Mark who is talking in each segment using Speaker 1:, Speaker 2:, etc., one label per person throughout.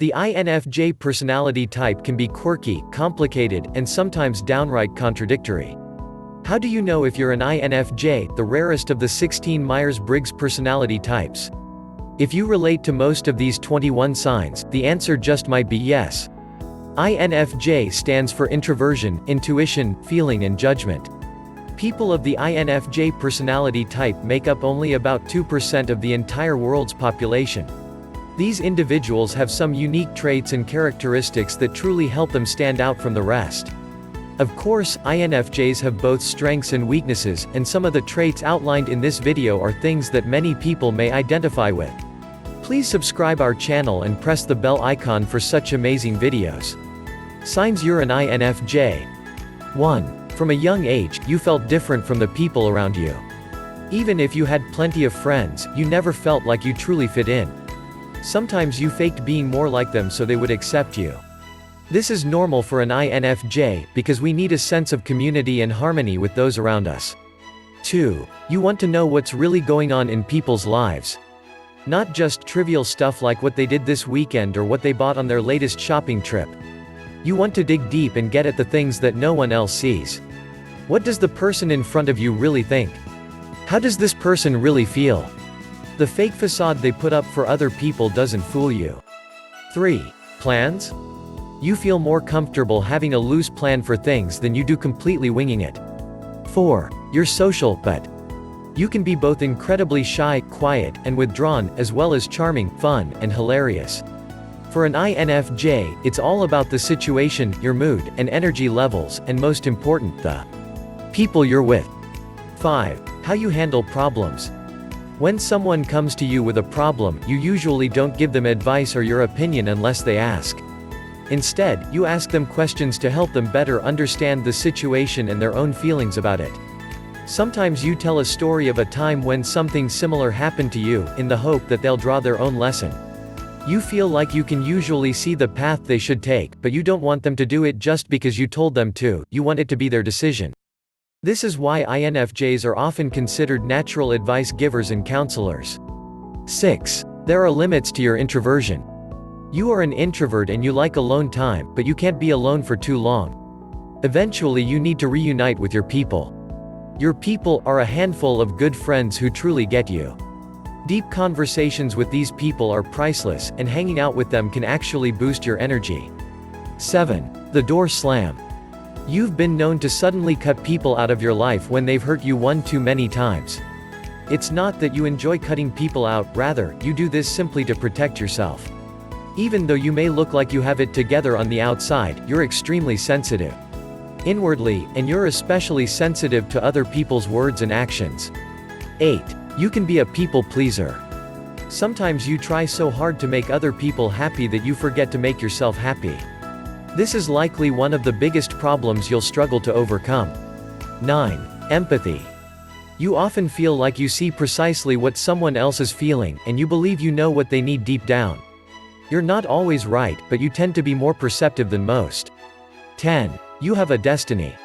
Speaker 1: The INFJ personality type can be quirky, complicated, and sometimes downright contradictory. How do you know if you're an INFJ, the rarest of the 16 Myers Briggs personality types? If you relate to most of these 21 signs, the answer just might be yes. INFJ stands for introversion, intuition, feeling and judgment. People of the INFJ personality type make up only about 2% of the entire world's population. These individuals have some unique traits and characteristics that truly help them stand out from the rest. Of course, INFJs have both strengths and weaknesses, and some of the traits outlined in this video are things that many people may identify with. Please subscribe our channel and press the bell icon for such amazing videos. Signs you're an INFJ. 1. From a young age, you felt different from the people around you. Even if you had plenty of friends, you never felt like you truly fit in. Sometimes you faked being more like them so they would accept you. This is normal for an INFJ, because we need a sense of community and harmony with those around us. 2. You want to know what's really going on in people's lives. Not just trivial stuff like what they did this weekend or what they bought on their latest shopping trip. You want to dig deep and get at the things that no one else sees. What does the person in front of you really think? How does this person really feel? The fake facade they put up for other people doesn't fool you. 3. Plans? You feel more comfortable having a loose plan for things than you do completely winging it. 4. You're social, but you can be both incredibly shy, quiet, and withdrawn, as well as charming, fun, and hilarious. For an INFJ, it's all about the situation, your mood, and energy levels, and most important, the people you're with. 5. How you handle problems. When someone comes to you with a problem, you usually don't give them advice or your opinion unless they ask. Instead, you ask them questions to help them better understand the situation and their own feelings about it. Sometimes you tell a story of a time when something similar happened to you, in the hope that they'll draw their own lesson. You feel like you can usually see the path they should take, but you don't want them to do it just because you told them to, you want it to be their decision. This is why INFJs are often considered natural advice givers and counselors. 6. There are limits to your introversion. You are an introvert and you like alone time, but you can't be alone for too long. Eventually you need to reunite with your people. Your people are a handful of good friends who truly get you. Deep conversations with these people are priceless, and hanging out with them can actually boost your energy. 7. The door slam. You've been known to suddenly cut people out of your life when they've hurt you one too many times. It's not that you enjoy cutting people out, rather, you do this simply to protect yourself. Even though you may look like you have it together on the outside, you're extremely sensitive inwardly, and you're especially sensitive to other people's words and actions. 8. You can be a people pleaser. Sometimes you try so hard to make other people happy that you forget to make yourself happy. This is likely one of the biggest problems you'll struggle to overcome. 9. Empathy. You often feel like you see precisely what someone else is feeling, and you believe you know what they need deep down. You're not always right, but you tend to be more perceptive than most. 10. You have a destiny.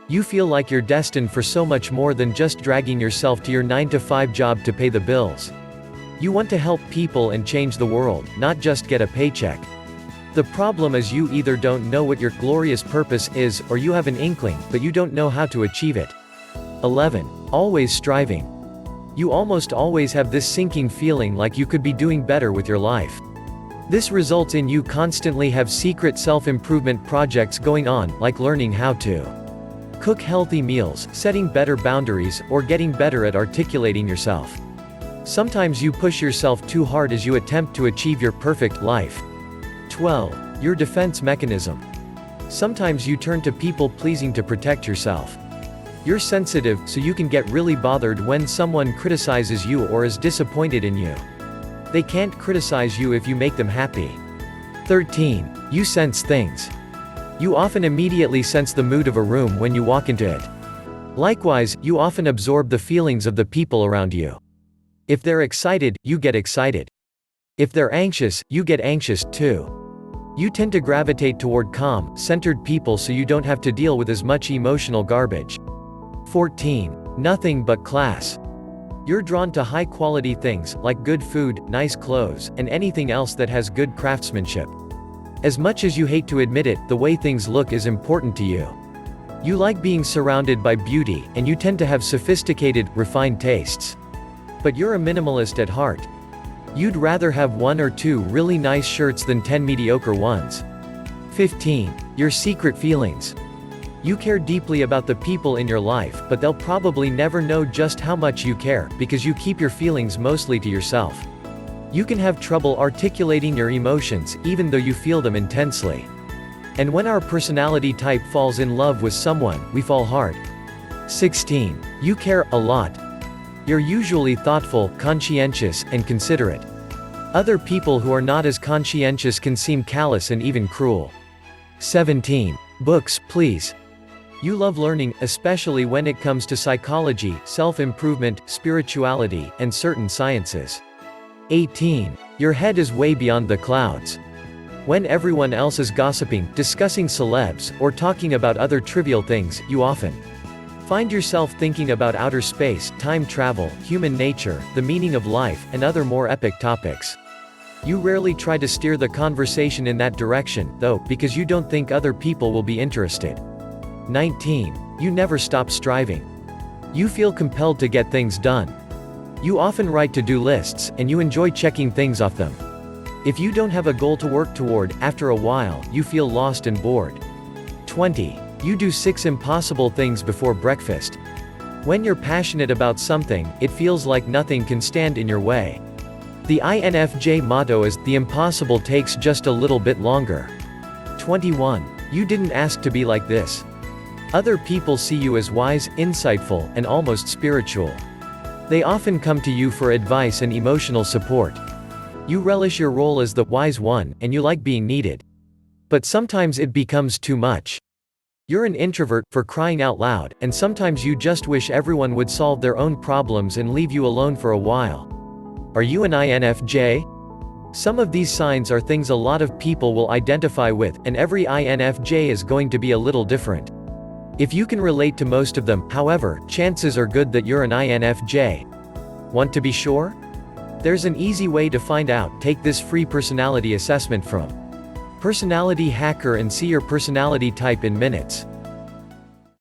Speaker 1: You feel like you're destined for so much more than just dragging yourself to your 9-to-5 job to pay the bills. You want to help people and change the world, not just get a paycheck. The problem is you either don't know what your glorious purpose is, or you have an inkling, but you don't know how to achieve it. 11. Always striving. You almost always have this sinking feeling like you could be doing better with your life. This results in you constantly have secret self-improvement projects going on, like learning how to cook healthy meals, setting better boundaries, or getting better at articulating yourself. Sometimes you push yourself too hard as you attempt to achieve your perfect life. 12. Your defense mechanism. Sometimes you turn to people-pleasing to protect yourself. You're sensitive, so you can get really bothered when someone criticizes you or is disappointed in you. They can't criticize you if you make them happy. 13. You sense things. You often immediately sense the mood of a room when you walk into it. Likewise, you often absorb the feelings of the people around you. If they're excited, you get excited. If they're anxious, you get anxious, too. You tend to gravitate toward calm, centered people so you don't have to deal with as much emotional garbage. 14. Nothing but class. You're drawn to high-quality things, like good food, nice clothes, and anything else that has good craftsmanship. As much as you hate to admit it, the way things look is important to you. You like being surrounded by beauty, and you tend to have sophisticated, refined tastes. But you're a minimalist at heart. You'd rather have 1 or 2 really nice shirts than 10 mediocre ones. 15. Your secret feelings. You care deeply about the people in your life, but they'll probably never know just how much you care, because you keep your feelings mostly to yourself. You can have trouble articulating your emotions, even though you feel them intensely. And when our personality type falls in love with someone, we fall hard. 16. You care a lot. You're usually thoughtful, conscientious, and considerate. Other people who are not as conscientious can seem callous and even cruel. 17. Books, please. You love learning, especially when it comes to psychology, self-improvement, spirituality, and certain sciences. 18. Your head is way beyond the clouds. When everyone else is gossiping, discussing celebs, or talking about other trivial things, you often find yourself thinking about outer space, time travel, human nature, the meaning of life, and other more epic topics. You rarely try to steer the conversation in that direction, though, because you don't think other people will be interested. 19. You never stop striving. You feel compelled to get things done. You often write to-do lists, and you enjoy checking things off them. If you don't have a goal to work toward, after a while, you feel lost and bored. 20. You do 6 impossible things before breakfast. When you're passionate about something, it feels like nothing can stand in your way. The INFJ motto is, "The impossible takes just a little bit longer." 21. You didn't ask to be like this. Other people see you as wise, insightful, and almost spiritual. They often come to you for advice and emotional support. You relish your role as the wise one, and you like being needed. But sometimes it becomes too much. You're an introvert, for crying out loud, and sometimes you just wish everyone would solve their own problems and leave you alone for a while. Are you an INFJ? Some of these signs are things a lot of people will identify with, and every INFJ is going to be a little different. If you can relate to most of them, however, chances are good that you're an INFJ. Want to be sure? There's an easy way to find out. Take this free personality assessment from Personality Hacker and see your personality type in minutes.